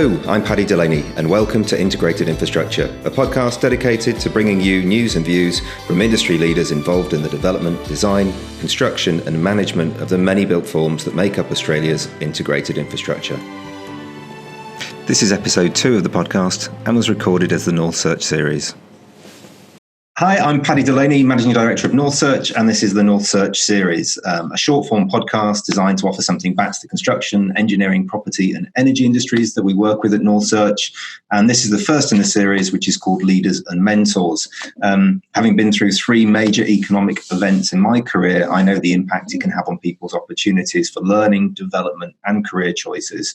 Hello, I'm Paddy Delaney, and welcome to Integrated Infrastructure, a podcast dedicated to bringing you news and views from industry leaders involved in the development, design, construction and management of the many built forms that make up Australia's integrated infrastructure. This is episode 2 of the podcast and was recorded as the North Search series. Hi, I'm Paddy Delaney, Managing Director of North Search, and this is the North Search series, a short-form podcast designed to offer something back to the construction, engineering, property and energy industries that we work with at North Search. And this is the first in the series, which is called Leaders and Mentors. Having been through 3 major economic events in my career, I know the impact it can have on people's opportunities for learning, development and career choices.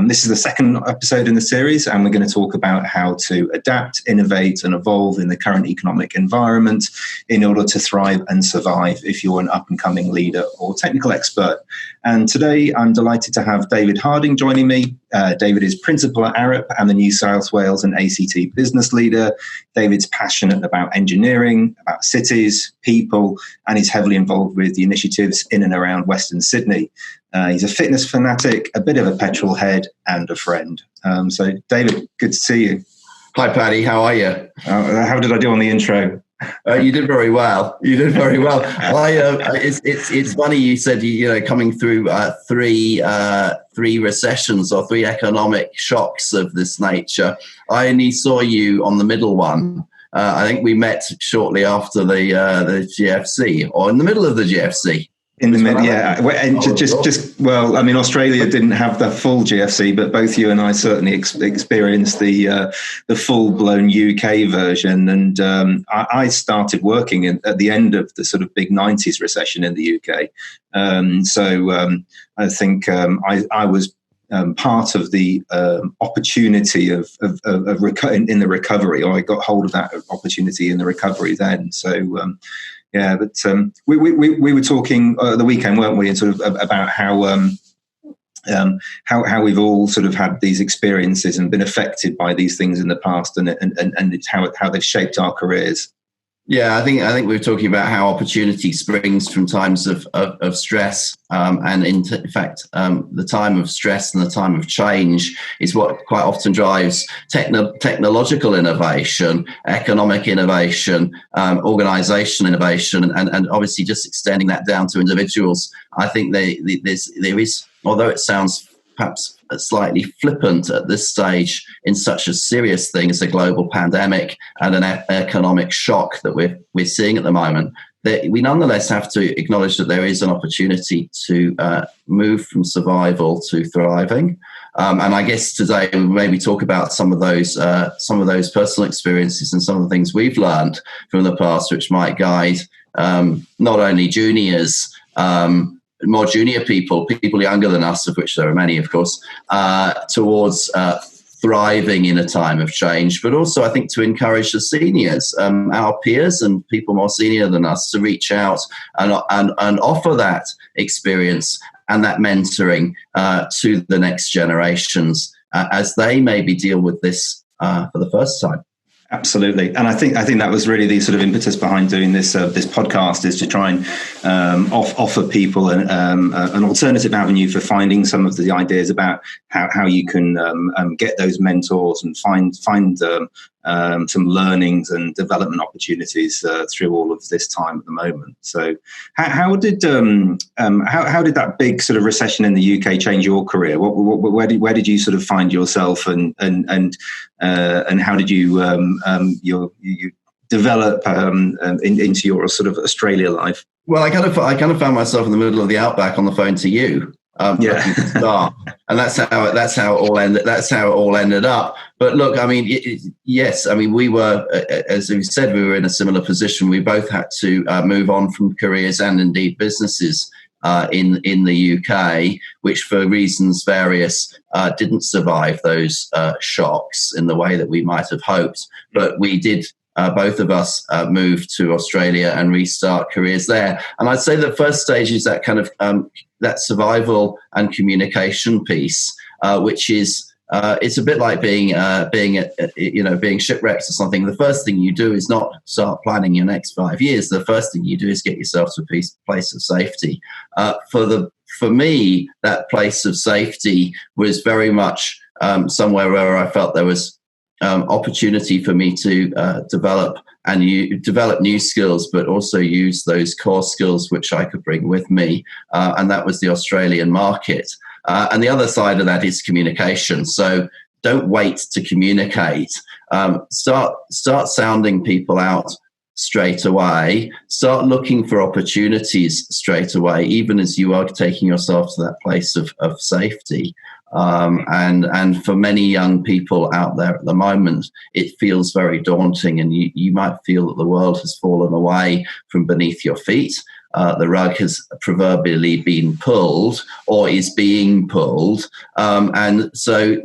This is the second episode in the series, and we're going to talk about how to adapt, innovate and evolve in the current economic environment in order to thrive and survive if you're an up-and-coming leader or technical expert. And today I'm delighted to have David Harding joining me. David is Principal at ARUP and the New South Wales and ACT Business Leader. David's passionate about engineering, about cities, people, and he's heavily involved with the initiatives in and around Western Sydney. He's a fitness fanatic, a bit of a petrol head, and a friend. So, David, good to see you. Hi, Paddy. How are you? How did I do on the intro? You did very well. It's funny you said coming through three recessions or 3 economic shocks of this nature. I only saw you on the middle one. I think we met shortly after the GFC, or in the middle of the GFC. In the middle, yeah. And Australia didn't have the full GFC, but both you and I certainly experienced the full-blown UK version. And I started working at the end of the sort of big 90s recession in the UK. I think I was part of the opportunity of in the recovery, or I got hold of that opportunity in the recovery then. So. We were talking the weekend, weren't we, and sort of about how we've all sort of had these experiences and been affected by these things in the past, and it's how they've shaped our careers. Yeah, I think we were talking about how opportunity springs from times of stress, and in fact, the time of stress and the time of change is what quite often drives technological innovation, economic innovation, organisation innovation, and obviously just extending that down to individuals. I think there is, although it sounds perhaps slightly flippant at this stage in such a serious thing as a global pandemic and an economic shock that we're seeing at the moment, that we nonetheless have to acknowledge that there is an opportunity to move from survival to thriving. And I guess today we'll maybe talk about some of those personal experiences and some of the things we've learned from the past, which might guide not only juniors, more junior people younger than us, of which there are many, of course, towards thriving in a time of change, but also I think to encourage the seniors, our peers and people more senior than us, to reach out and offer that experience and that mentoring to the next generations as they maybe deal with this for the first time. Absolutely, and I think that was really the sort of impetus behind doing this podcast, is to try and offer people an alternative avenue for finding some of the ideas about how you can get those mentors and find some learnings and development opportunities through all of this time at the moment. So, how did that big sort of recession in the UK change your career? Where did you sort of find yourself, and how did you develop into your sort of Australia life? Well, I kind of found myself in the middle of the outback on the phone to you. And that's how it all ended up. But look, I mean, we were, as we said, we were in a similar position. We both had to move on from careers and indeed businesses in the UK, which for reasons various didn't survive those shocks in the way that we might have hoped. But we did. Both of us moved to Australia and restart careers there. And I'd say the first stage is that kind of that survival and communication piece, which is it's a bit like being shipwrecked or something. The first thing you do is not start planning your next 5 years. The first thing you do is get yourself to a place of safety. For me, that place of safety was very much somewhere where I felt there was opportunity for me to develop new skills, but also use those core skills which I could bring with me. And that was the Australian market. And the other side of that is communication. So don't wait to communicate. Start sounding people out straight away. Start looking for opportunities straight away, even as you are taking yourself to that place of safety. And for many young people out there at the moment, it feels very daunting, and you might feel that the world has fallen away from beneath your feet. The rug has proverbially been pulled or is being pulled. And so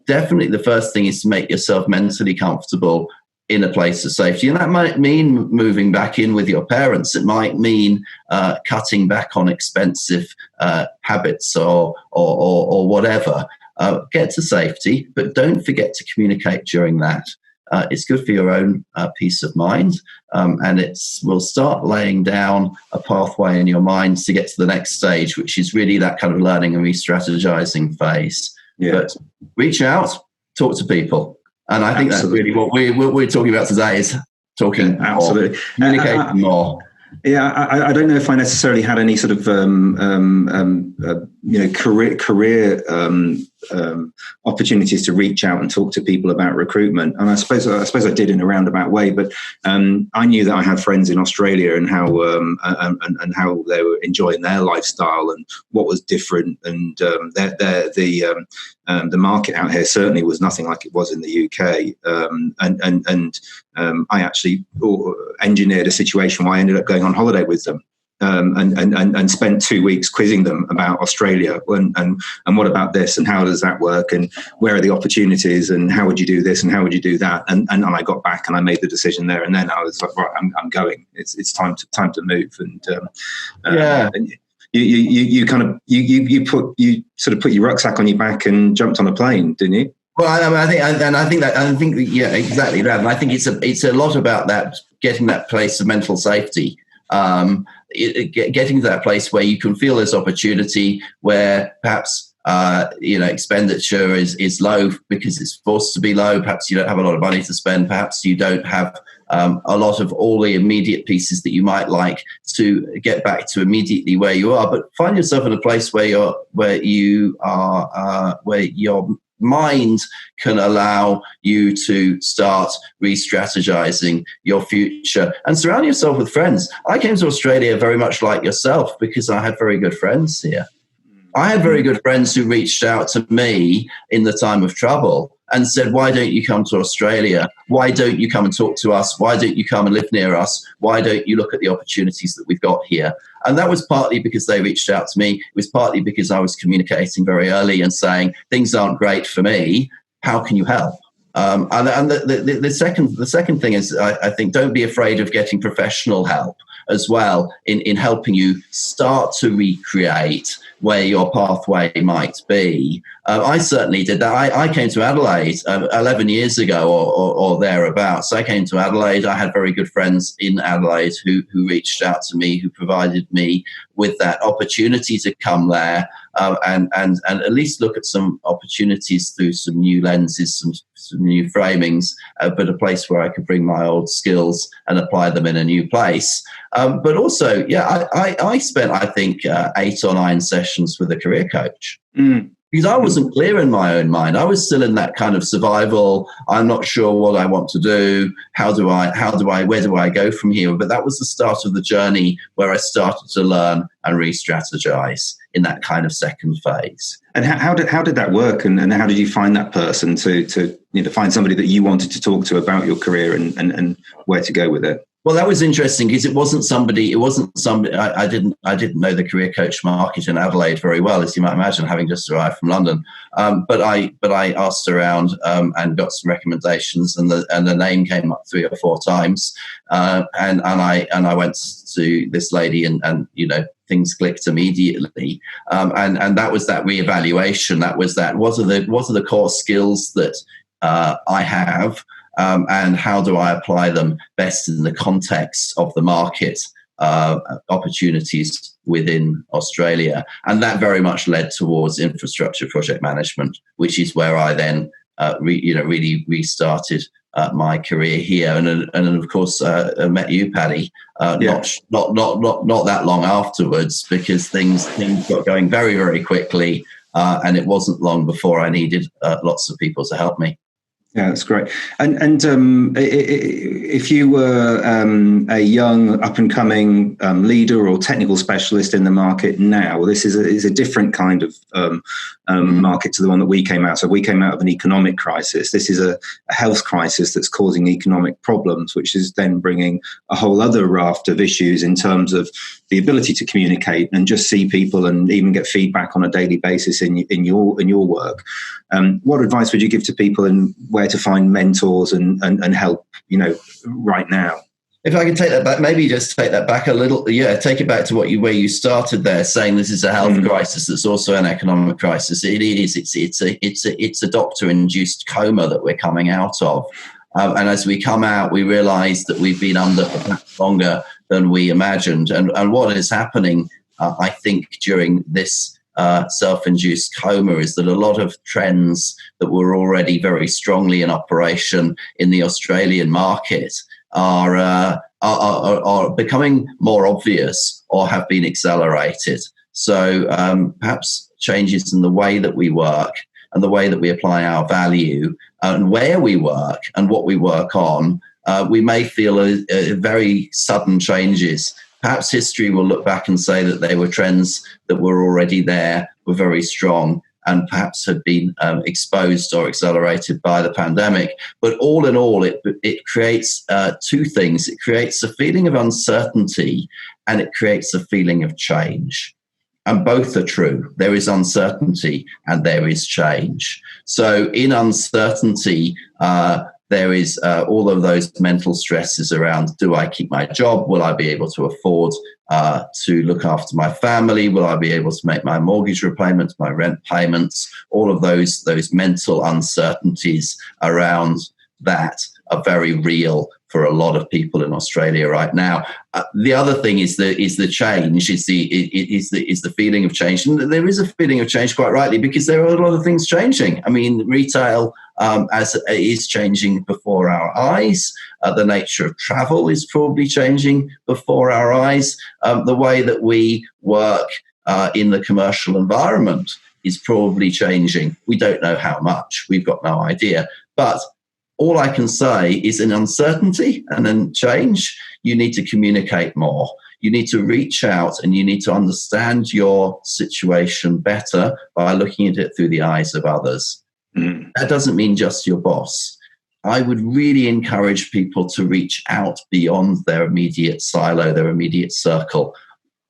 definitely the first thing is to make yourself mentally comfortable in a place of safety. And that might mean moving back in with your parents. It might mean cutting back on expensive habits or whatever. Get to safety, but don't forget to communicate during that. It's good for your own peace of mind, and will start laying down a pathway in your mind to get to the next stage, which is really that kind of learning and re-strategizing phase. Yeah. But reach out, talk to people. And I think Absolutely. That's really what we're talking about today, is talking Absolutely. more, communicating more. Yeah, I don't know if I necessarily had any sort of career opportunities to reach out and talk to people about recruitment, and I suppose I did in a roundabout way. But I knew that I had friends in Australia and how and how they were enjoying their lifestyle and what was different, and the market out here certainly was nothing like it was in the UK. I actually engineered a situation where I ended up going on holiday with them. And spent 2 weeks quizzing them about Australia and what about this and how does that work and where are the opportunities and how would you do this and how would you do that, and I got back and I made the decision there and then. I was like, right, I'm going. It's time to move. And and you sort of put your rucksack on your back and jumped on a plane, didn't you? Well, I think yeah, exactly that. And I think it's a lot about that, getting that place of mental safety. Getting to that place where you can feel this opportunity, where perhaps expenditure is low because it's forced to be low. Perhaps you don't have a lot of money to spend. Perhaps you don't have a lot of all the immediate pieces that you might like to get back to immediately where you are. But find yourself in a place where your mind can allow you to start re-strategizing your future, and surround yourself with friends. I came to Australia very much like yourself because I had very good friends here. I had very good friends who reached out to me in the time of trouble and said, why don't you come to Australia? Why don't you come and talk to us? Why don't you come and live near us? Why don't you look at the opportunities that we've got here? And that was partly because they reached out to me. It was partly because I was communicating very early and saying, things aren't great for me. How can you help? And the second thing is, I think, don't be afraid of getting professional help as well in helping you start to recreate where your pathway might be. I certainly did that. I came to Adelaide 11 years ago or thereabouts. I came to Adelaide. I had very good friends in Adelaide who reached out to me, who provided me with that opportunity to come there and at least look at some opportunities through some new lenses, some new framings, but a place where I could bring my old skills and apply them in a new place. But also, I spent, I think, 8 or 9 sessions with a career coach. Because I wasn't clear in my own mind. I was still in that kind of survival. I'm not sure what I want to do. Where do I go from here? But that was the start of the journey where I started to learn and re-strategize in that kind of second phase. And how did that work? And how did you find that person to find somebody that you wanted to talk to about your career and where to go with it? Well, that was interesting because it wasn't somebody. I didn't know the career coach market in Adelaide very well, as you might imagine, having just arrived from London. But I asked around and got some recommendations, and the name came up 3 or 4 times. And I went to this lady, and things clicked immediately. And that was that reevaluation. That was that. What are the core skills that I have? And how do I apply them best in the context of the market opportunities within Australia. And that very much led towards infrastructure project management, which is where I then really restarted my career here. And of course, I met you, Paddy, not that long afterwards, because things got going very, very quickly. And it wasn't long before I needed lots of people to help me. Yeah, that's great. And if you were a young, up-and-coming leader or technical specialist in the market now, this is a different kind of market to the one that we came out. So we came out of an economic crisis. This is a health crisis that's causing economic problems, which is then bringing a whole other raft of issues in terms of the ability to communicate and just see people and even get feedback on a daily basis in your work. What advice would you give to people in where to find mentors and help, right now? If I can take that back, maybe just take that back a little. Yeah, take it back to where you started there, saying this is a health crisis that's also an economic crisis. It is. It's a doctor-induced coma that we're coming out of. And as we come out, we realise that we've been under for longer than we imagined. And what is happening, I think, during this self-induced coma is that a lot of trends that were already very strongly in operation in the Australian market are becoming more obvious or have been accelerated. So perhaps changes in the way that we work and the way that we apply our value and where we work and what we work on, we may feel a very sudden changes. Perhaps history will look back and say that they were trends that were already there, were very strong, and perhaps had been exposed or accelerated by the pandemic. But all in all, it creates two things. It creates a feeling of uncertainty and it creates a feeling of change. And both are true. There is uncertainty and there is change. So in uncertainty, there is all of those mental stresses around, do I keep my job? Will I be able to afford to look after my family? Will I be able to make my mortgage repayments, my rent payments? All of those mental uncertainties around that are very real for a lot of people in Australia right now. The other thing is the change, is the feeling of change. And there is a feeling of change, quite rightly, because there are a lot of things changing. I mean, retail is changing before our eyes. The nature of travel is probably changing before our eyes. The way that we work in the commercial environment is probably changing. We don't know how much. We've got no idea. But all I can say is, in uncertainty and in change, you need to communicate more. You need to reach out and you need to understand your situation better by looking at it through the eyes of others. That doesn't mean just your boss. I would really encourage people to reach out beyond their immediate silo, their immediate circle.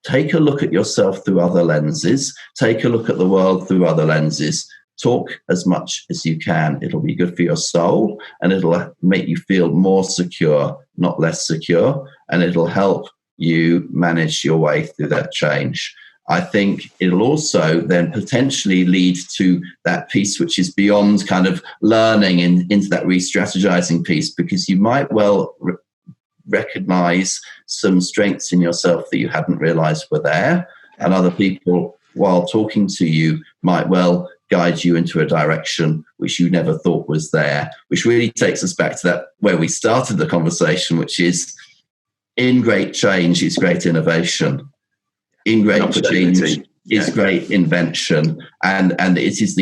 Take a look at yourself through other lenses. Take a look at the world through other lenses. Talk as much as you can. It'll be good for your soul and it'll make you feel more secure, not less secure, and it'll help you manage your way through that change. I think it'll also then potentially lead to that piece which is beyond kind of learning and into that re-strategizing piece, because you might well recognize some strengths in yourself that you hadn't realized were there, and other people, while talking to you, might well guide you into a direction which you never thought was there, which really takes us back to that where we started the conversation, which is, in great change is great innovation. In great change is great invention. And it is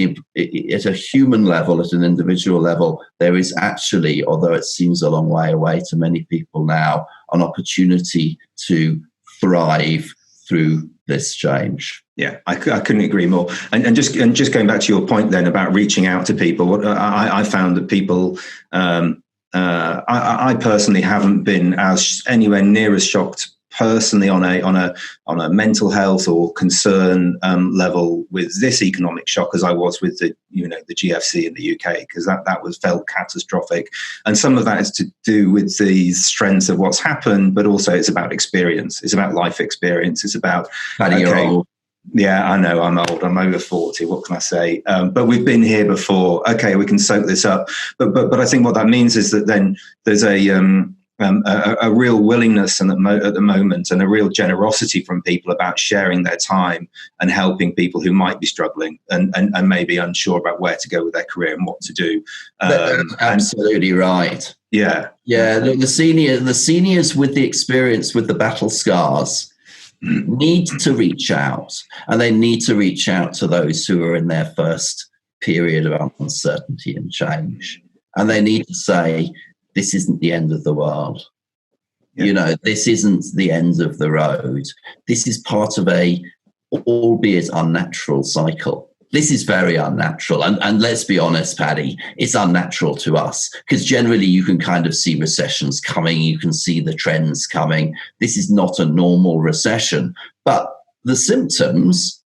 at a human level, at an individual level, there is actually, although it seems a long way away to many people now, an opportunity to thrive through this change. Yeah, I couldn't agree more. And just going back to your point then about reaching out to people, I found that people, I personally haven't been anywhere near as shocked personally on a mental health or concern level with this economic shock as I was with the GFC in the UK, because that was felt catastrophic. And some of that is to do with the strengths of what's happened, but also it's about experience. It's about life experience. It's about you're old. Yeah, I know, I'm old. I'm over 40. What can I say? But we've been here before. Okay, we can soak this up. But I think what that means is that then there's a real willingness and at the moment, and a real generosity from people about sharing their time and helping people who might be struggling and maybe unsure about where to go with their career and what to do. Absolutely right. Yeah. The seniors with the experience, with the battle scars, need to reach out, and they need to reach out to those who are in their first period of uncertainty and change. And they need to say, this isn't the end of the world. Yeah. This isn't the end of the road. This is part of a, albeit unnatural, cycle. This is very unnatural. And let's be honest, Paddy, it's unnatural to us, because generally you can kind of see recessions coming. You can see the trends coming. This is not a normal recession. But the symptoms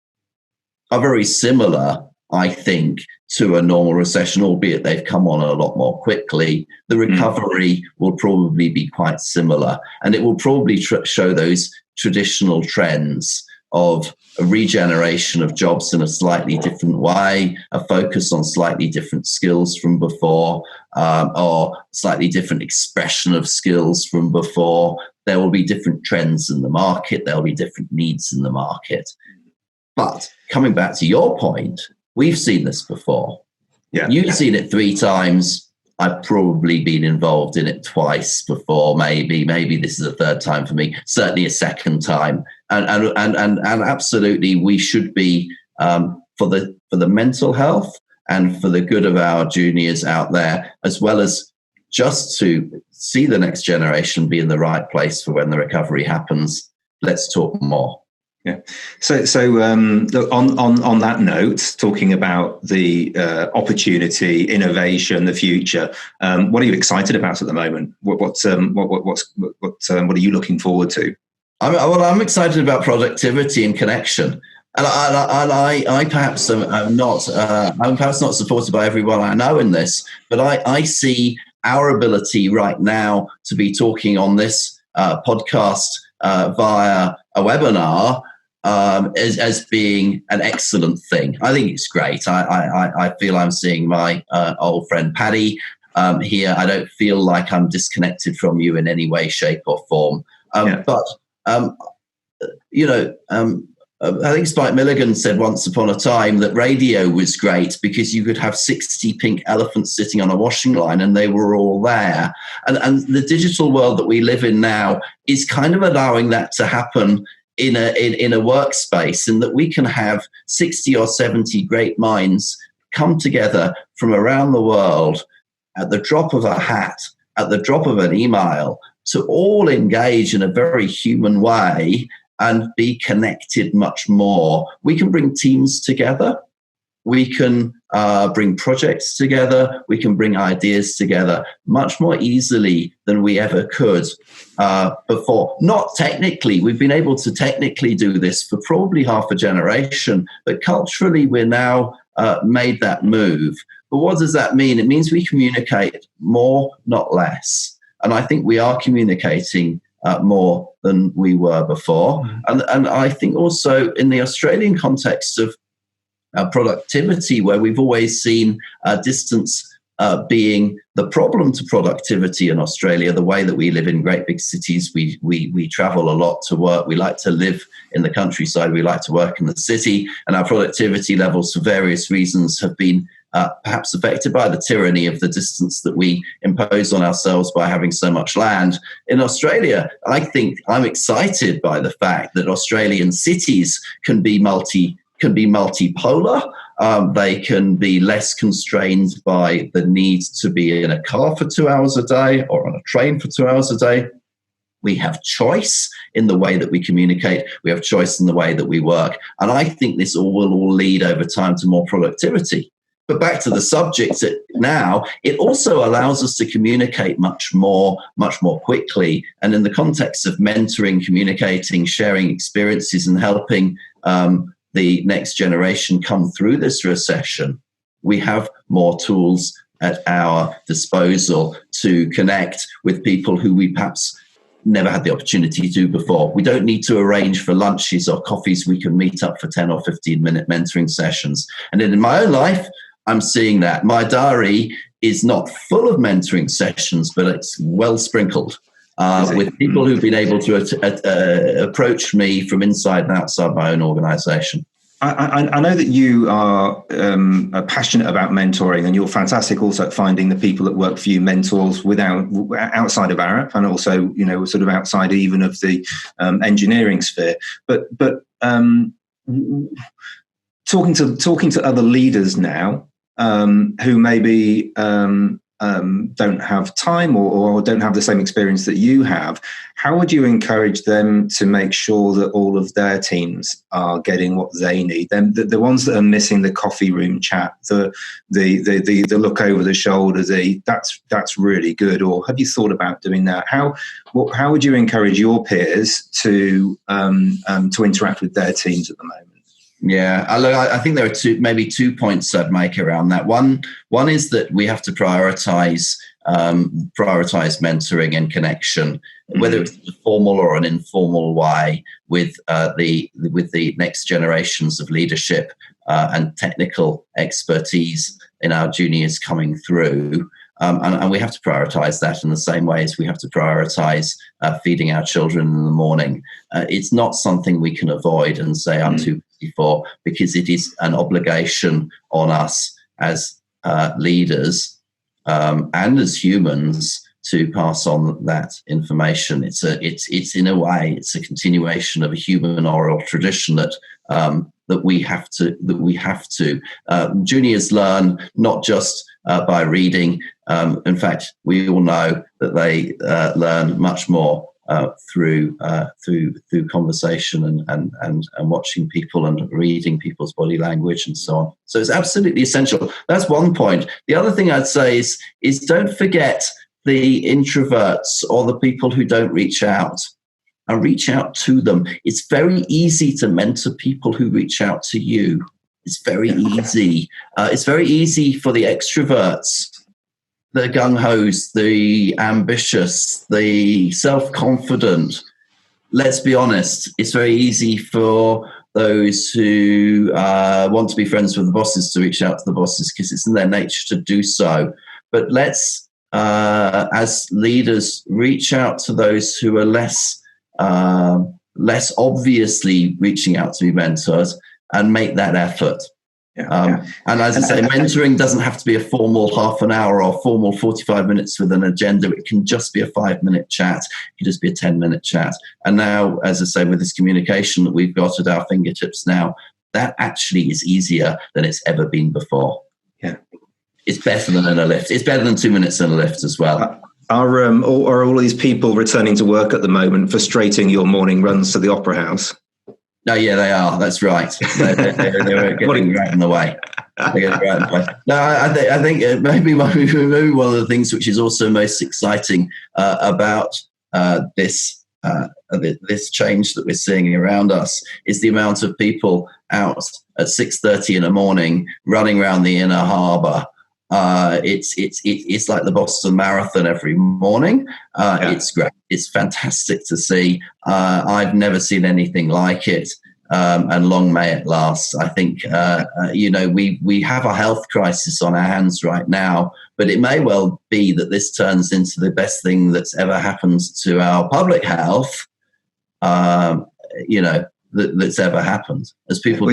are very similar, I think, to a normal recession, albeit they've come on a lot more quickly. The recovery will probably be quite similar, and it will probably show those traditional trends of a regeneration of jobs in a slightly different way, a focus on slightly different skills from before, or slightly different expression of skills from before. There will be different trends in the market. There will be different needs in the market. But coming back to your point, we've seen this before. Yeah. You've seen it 3 times. I've probably been involved in it twice before. Maybe this is a 3rd time for me. Certainly a 2nd time. And absolutely, we should be for the mental health and for the good of our juniors out there, as well as just to see the next generation be in the right place for when the recovery happens. Let's talk more. Yeah. So on that note, talking about the opportunity, innovation, the future, what are you excited about at the moment? What are you looking forward to? I'm excited about productivity and connection, and I perhaps I'm perhaps not supported by everyone I know in this, but I see our ability right now to be talking on this podcast via a webinar as being an excellent thing. I think it's great. I feel I'm seeing my old friend Paddy here. I don't feel like I'm disconnected from you in any way, shape, or form. But I think Spike Milligan said once upon a time that radio was great because you could have 60 pink elephants sitting on a washing line and they were all there. And the digital world that we live in now is kind of allowing that to happen in a workspace, and that we can have 60 or 70 great minds come together from around the world at the drop of a hat, at the drop of an email, to all engage in a very human way and be connected much more. We can bring teams together. We can bring projects together. We can bring ideas together much more easily than we ever could before. Not technically. We've been able to technically do this for probably half a generation, but culturally we're now made that move. But what does that mean? It means we communicate more, not less. And I think we are communicating more than we were before. And I think also in the Australian context of productivity, where we've always seen distance being the problem to productivity in Australia, the way that we live in great big cities, we travel a lot to work. We like to live in the countryside. We like to work in the city. And our productivity levels, for various reasons, have been perhaps affected by the tyranny of the distance that we impose on ourselves by having so much land. In Australia, I think I'm excited by the fact that Australian cities can be multipolar. They can be less constrained by the need to be in a car for 2 hours a day or on a train for 2 hours a day. We have choice in the way that we communicate. We have choice in the way that we work. And I think this will all lead over time to more productivity. But back to the subject now, it also allows us to communicate much more quickly. And in the context of mentoring, communicating, sharing experiences, and helping the next generation come through this recession, we have more tools at our disposal to connect with people who we perhaps never had the opportunity to do before. We don't need to arrange for lunches or coffees. We can meet up for 10 or 15-minute mentoring sessions. And then in my own life, I'm seeing that. My diary is not full of mentoring sessions, but it's well sprinkled. with people who've been able to approach me from inside and outside my own organisation. I know that you are passionate about mentoring, and you're fantastic also at finding the people that work for you mentors outside of ARUP, and also sort of outside even of the engineering sphere. But talking to other leaders now who maybe don't have time or don't have the same experience that you have, how would you encourage them to make sure that all of their teams are getting what they need? The ones that are missing the coffee room chat, the look over the shoulder, that's really good. Or have you thought about doing that? How would you encourage your peers to interact with their teams at the moment? Yeah, I think there are maybe 2 points I'd make around that. One is that we have to prioritize mentoring and connection, whether it's in a formal or an informal way, with the next generations of leadership and technical expertise in our juniors coming through. And we have to prioritize that in the same way as we have to prioritize feeding our children in the morning. It's not something we can avoid and say, I'm too busy for, because it is an obligation on us as leaders and as humans to pass on that information. It's in a way, it's a continuation of a human oral tradition that we have to. Juniors learn not just by reading. In fact, we all know that they learn much more through conversation and watching people and reading people's body language and so on. So it's absolutely essential. That's one point. The other thing I'd say is don't forget the introverts or the people who don't reach out, and reach out to them. It's very easy to mentor people who reach out to you. It's very easy. It's very easy for the extroverts, the gung-hos, the ambitious, the self-confident. Let's be honest, it's very easy for those who want to be friends with the bosses to reach out to the bosses because it's in their nature to do so. But let's, as leaders, reach out to those who are less obviously reaching out to be mentors, and make that effort. And as I say, mentoring doesn't have to be a formal half an hour or formal 45 minutes with an agenda. It can just be a 5-minute chat. It can just be a 10-minute chat. And now, as I say, with this communication that we've got at our fingertips now, that actually is easier than it's ever been before. Yeah, it's better than in a lift. It's better than 2 minutes in a lift as well. Are all these people returning to work at the moment frustrating your morning runs to the Opera House? No, yeah, they are. That's right. They're getting right in the way. No, I think maybe one of the things which is also most exciting about this change that we're seeing around us is the amount of people out at 6:30 in the morning running around the inner harbour. It's like the Boston Marathon every morning. It's great. It's fantastic to see. I've never seen anything like it, and long may it last. I think we have a health crisis on our hands right now, but it may well be that this turns into the best thing that's ever happened to our public health. That's ever happened as people.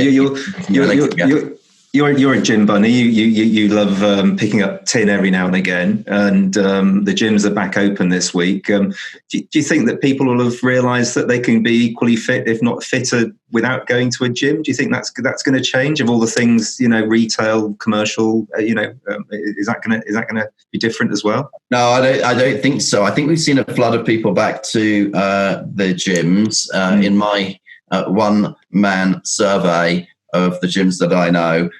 You're a gym bunny. You love picking up tin every now and again, and the gyms are back open this week. Do you think that people will have realised that they can be equally fit, if not fitter, without going to a gym? Do you think that's going to change? Of all the things, retail, commercial, is that going to be different as well? No, I don't think so. I think we've seen a flood of people back to the gyms. In my one-man survey of the gyms that I know,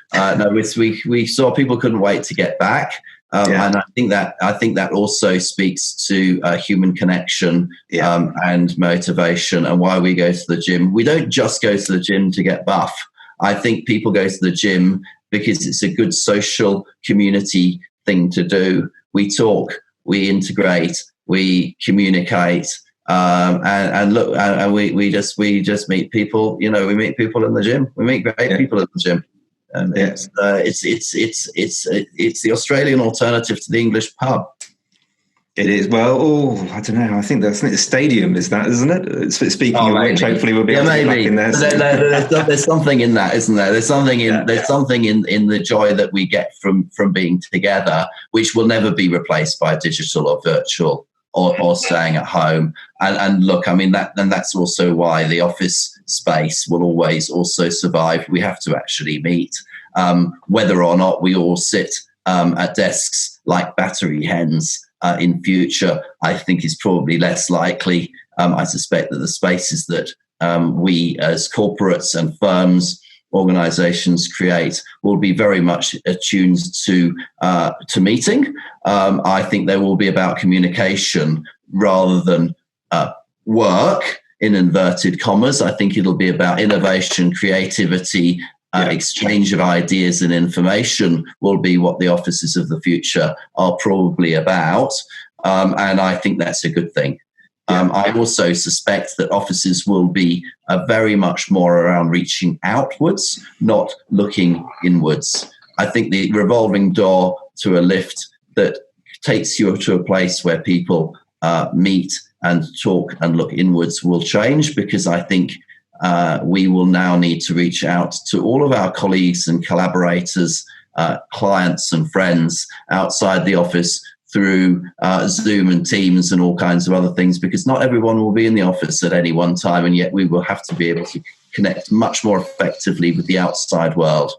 we saw people couldn't wait to get back, and I think that also speaks to human connection and motivation, and why we go to the gym. We don't just go to the gym to get buff. I think people go to the gym because it's a good social community thing to do. We talk, we integrate, we communicate. We just meet people. We meet people in the gym. We meet great people in the gym. And it's the Australian alternative to the English pub. It is. Well, I don't know. I think the stadium is that, isn't it? Speaking of which, hopefully we'll be able to get back in there. There's something in that, isn't there? There's something in the joy that we get from being together, which will never be replaced by digital or virtual or staying at home. And look, I mean, that's also why the office space will always also survive. We have to actually meet, whether or not we all sit at desks like battery hens. In future, I think is probably less likely. I suspect that the spaces that we as corporates and firms, organizations create will be very much attuned to meeting. I think they will be about communication rather than work, in inverted commas. I think it'll be about innovation, creativity, exchange of ideas and information will be what the offices of the future are probably about. And I think that's a good thing. I also suspect that offices will be very much more around reaching outwards, not looking inwards. I think the revolving door to a lift that takes you to a place where people meet and talk and look inwards will change, because I think we will now need to reach out to all of our colleagues and collaborators, clients and friends outside the office through Zoom and Teams and all kinds of other things, because not everyone will be in the office at any one time, and yet we will have to be able to connect much more effectively with the outside world.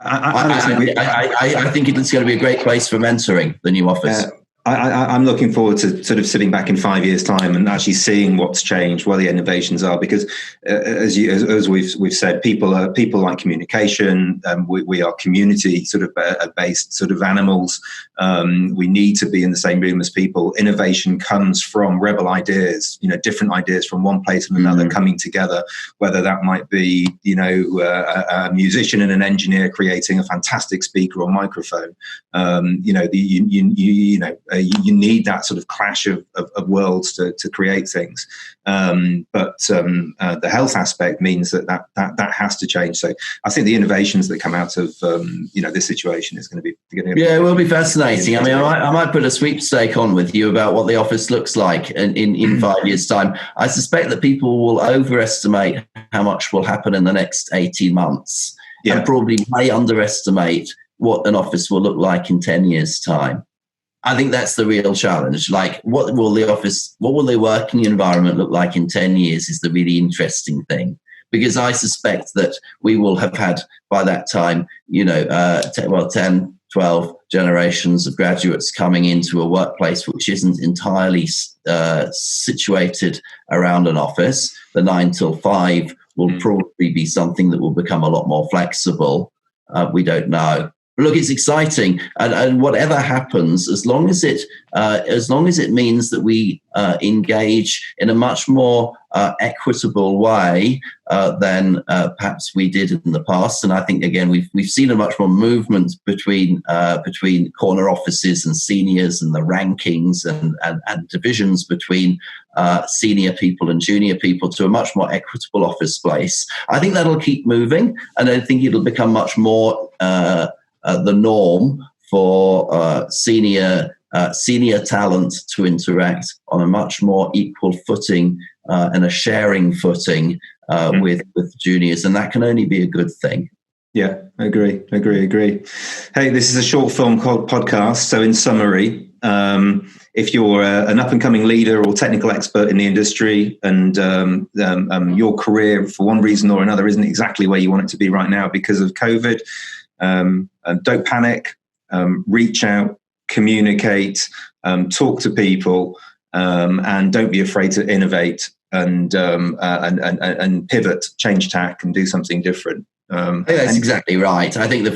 I think it's going to be a great place for mentoring, the new office. I'm looking forward to sort of sitting back in 5 years' time and actually seeing what's changed, where the innovations are. Because as we've said, people like communication. We are community sort of based sort of animals. We need to be in the same room as people. Innovation comes from rebel ideas, different ideas from one place and another coming together. Whether that might be a musician and an engineer creating a fantastic speaker or microphone. You need that sort of clash of worlds to create things. But the health aspect means that has to change. So I think the innovations that come out of this situation is going to be it will be fascinating. I mean, I might put a sweepstake on with you about what the office looks like in 5 years' time. I suspect that people will overestimate how much will happen in the next 18 months and probably may underestimate what an office will look like in 10 years' time. I think that's the real challenge. Like, what will the working environment look like in 10 years is the really interesting thing. Because I suspect that we will have had, by that time, 10, 12 generations of graduates coming into a workplace which isn't entirely situated around an office. The 9 till 5 will probably be something that will become a lot more flexible. We don't know. Look, it's exciting, and whatever happens, as long as it means that we engage in a much more equitable way than perhaps we did in the past. And I think again we've seen a much more movement between corner offices and seniors, and the rankings and divisions between senior people and junior people to a much more equitable office space. I think that'll keep moving, and I think it'll become much more the norm for senior talent to interact on a much more equal footing and a sharing footing with juniors, and that can only be a good thing. Yeah, agree. Hey, this is a short film podcast, so in summary, if you're an up-and-coming leader or technical expert in the industry, and your career for one reason or another isn't exactly where you want it to be right now because of COVID, don't panic, reach out, communicate, talk to people, and don't be afraid to innovate and pivot, change tack, and do something different. I think that's exactly right. I think you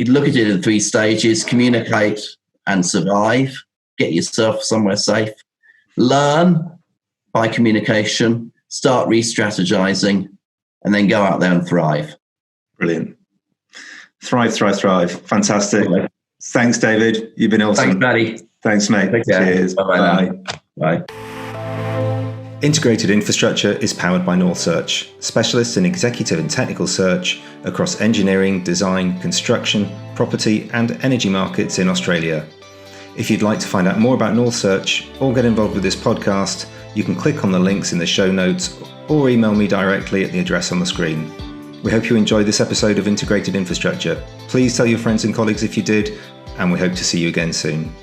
look at it in 3 stages: communicate and survive, get yourself somewhere safe, learn by communication, start re-strategizing, and then go out there and thrive. Brilliant. Thrive. Fantastic. Okay. Thanks, David. You've been awesome. Thanks, Paddy. Thanks, mate. Cheers. Bye. Bye. Integrated Infrastructure is powered by North Search, specialists in executive and technical search across engineering, design, construction, property and energy markets in Australia. If you'd like to find out more about North Search or get involved with this podcast, you can click on the links in the show notes or email me directly at the address on the screen. We hope you enjoyed this episode of Integrated Infrastructure. Please tell your friends and colleagues if you did, and we hope to see you again soon.